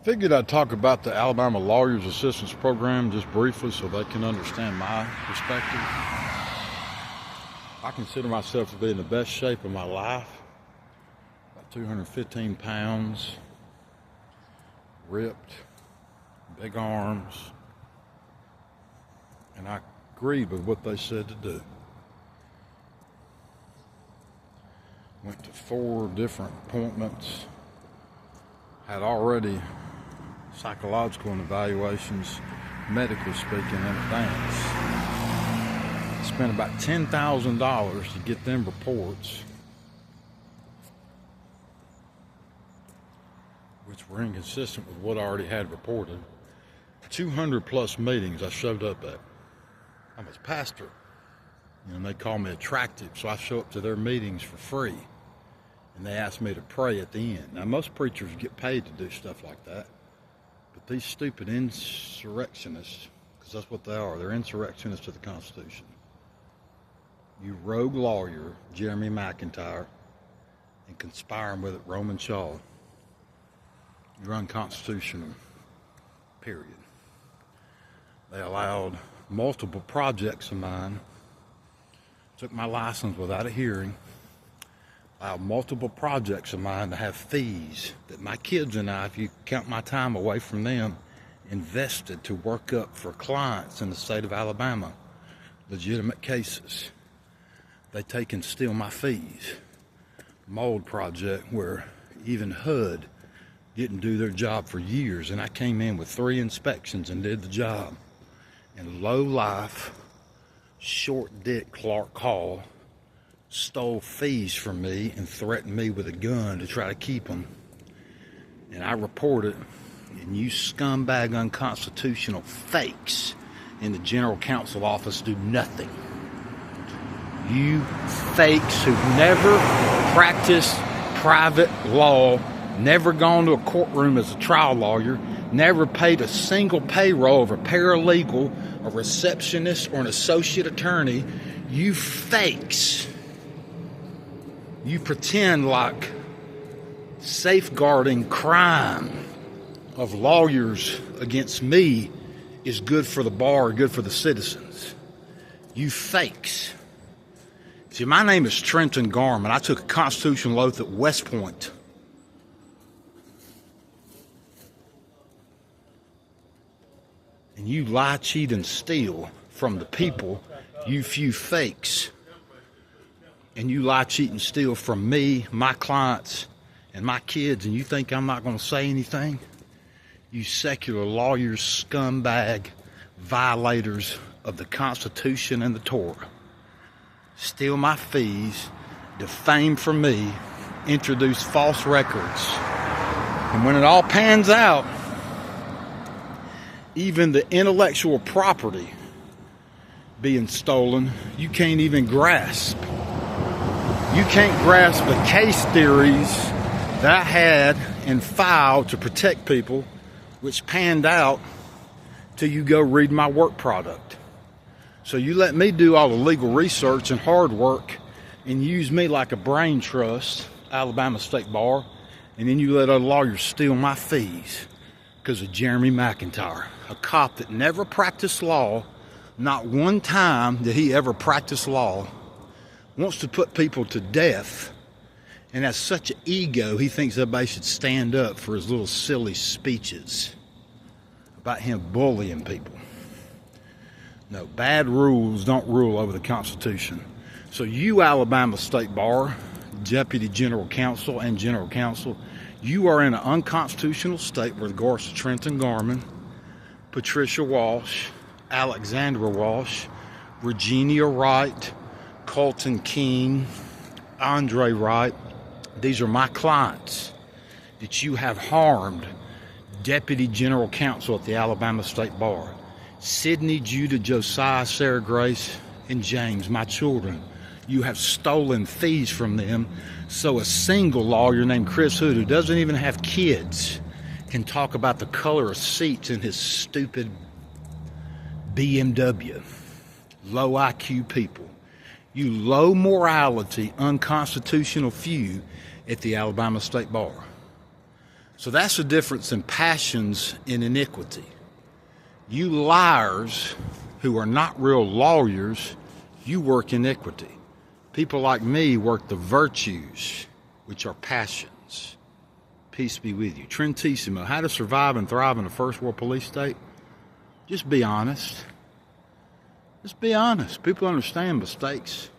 Figured I'd talk about the Alabama Lawyers Assistance Program just briefly so they can understand my perspective. I consider myself to be in the best shape of my life. About 215 pounds, ripped, big arms, and I agreed with what they said to do. Went to 4 different appointments, had already psychological and evaluations, medically speaking, in advance. Spent about $10,000 to get them reports, which were inconsistent with what I already had reported. 200 plus meetings I showed up at. I'm a pastor, and they call me attractive, so I show up to their meetings for free. And they ask me to pray at the end. Now, most preachers get paid to do stuff like that. But these stupid insurrectionists, because that's what they are, they're insurrectionists to the Constitution. You rogue lawyer, Jeremy McIntyre, and conspiring with it, Roman Shaw. You're unconstitutional, period. They allowed multiple projects of mine, took my license without a hearing, allowed multiple projects of mine to have fees that my kids and I, if you count my time away from them, invested to work up for clients in the state of Alabama, legitimate cases. They take and steal my fees. Mold project where even HUD didn't do their job for years, and I came in with 3 inspections and did the job. And low life, short dick Clark Hall stole fees from me and threatened me with a gun to try to keep them. And I reported, and you scumbag unconstitutional fakes in the general counsel office do nothing. You fakes who've never practiced private law, never gone to a courtroom as a trial lawyer, never paid a single payroll of a paralegal, a receptionist, or an associate attorney. You fakes. You pretend like safeguarding crime of lawyers against me is good for the bar, good for the citizens. You fakes. See, my name is Trenton Garman. I took a constitutional oath at West Point. And you lie, cheat, and steal from the people, you few fakes. And you lie, cheat, and steal from me, my clients, and my kids, and you think I'm not going to say anything? You secular lawyers, scumbag, violators of the Constitution and the Torah. Steal my fees, defame for me, introduce false records. And when it all pans out, even the intellectual property being stolen, you can't even grasp. You can't grasp the case theories that I had and filed to protect people, which panned out till you go read my work product. So you let me do all the legal research and hard work and use me like a brain trust, Alabama State Bar, and then you let other lawyers steal my fees because of Jeremy McIntyre, a cop that never practiced law. Not one time did he ever practice law. Wants to put people to death, and has such an ego he thinks everybody should stand up for his little silly speeches about him bullying people. No, bad rules don't rule over the Constitution. So you, Alabama State Bar, Deputy General Counsel and General Counsel, you are in an unconstitutional state with regards to Trenton Garman, Patricia Walsh, Alexandra Walsh, Regina Wright, Colton King, Andre Wright. These are my clients that you have harmed. Deputy General Counsel at the Alabama State Bar. Sydney, Judah, Josiah, Sarah Grace, and James, my children. You have stolen fees from them, so a single lawyer named Chris Hood, who doesn't even have kids, can talk about the color of seats in his stupid BMW. Low IQ people. You low morality, unconstitutional few at the Alabama State Bar. So that's the difference in passions and iniquity. You liars who are not real lawyers, you work iniquity. People like me work the virtues, which are passions. Peace be with you. Trentissimo, how to survive and thrive in a first world police state? Just be honest. Just be honest. People understand mistakes.